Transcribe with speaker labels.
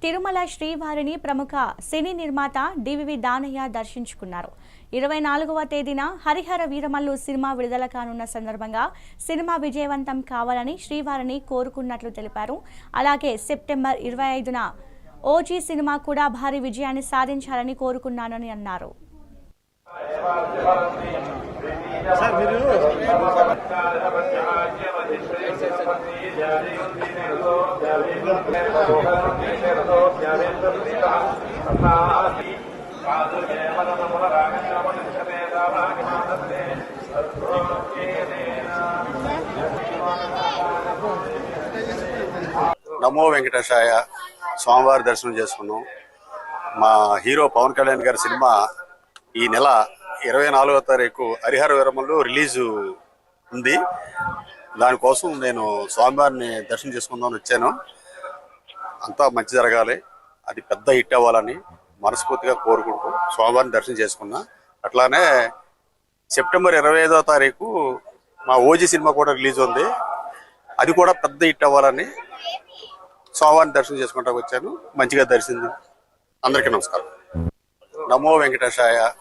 Speaker 1: తిరుమల శ్రీవారిని ప్రముఖ సినీ నిర్మాత డివివి దానయ్య దర్శించుకున్నారు. 24వ తేదీన హరిహర వీరమల్లు సినిమా విడుదల కానున్న సందర్భంగా సినిమా విజయవంతం కావాలని శ్రీవారిని కోరుకున్నట్లు తెలిపారు. అలాగే సెప్టెంబర్ 25న ఓజీ సినిమా కూడా భారీ విజయాన్ని సాధించాలని కోరుకున్నానని అన్నారు.
Speaker 2: నమో వెంకటేశాయ. స్వామివారి దర్శనం చేసుకున్నాం. మా హీరో పవన్ కళ్యాణ్ గారి సినిమా ఈ నెల 24వ తారీఖు హరిహర వీరమల్లు రిలీజు ఉంది. దానికోసం నేను స్వామివారిని దర్శనం చేసుకుందామని వచ్చాను. అంతా మంచి జరగాలి, అది పెద్ద హిట్ అవ్వాలని మనస్ఫూర్తిగా కోరుకుంటూ స్వామివారిని దర్శనం చేసుకున్నా. అట్లానే సెప్టెంబర్ 25వ తారీఖు మా ఓజీ సినిమా కూడా రిలీజ్ ఉంది. అది కూడా పెద్ద హిట్ అవ్వాలని స్వామివారిని దర్శనం చేసుకుంటూ వచ్చాను. మంచిగా దర్శింది. అందరికీ నమస్కారం. నమో వెంకటేశాయ.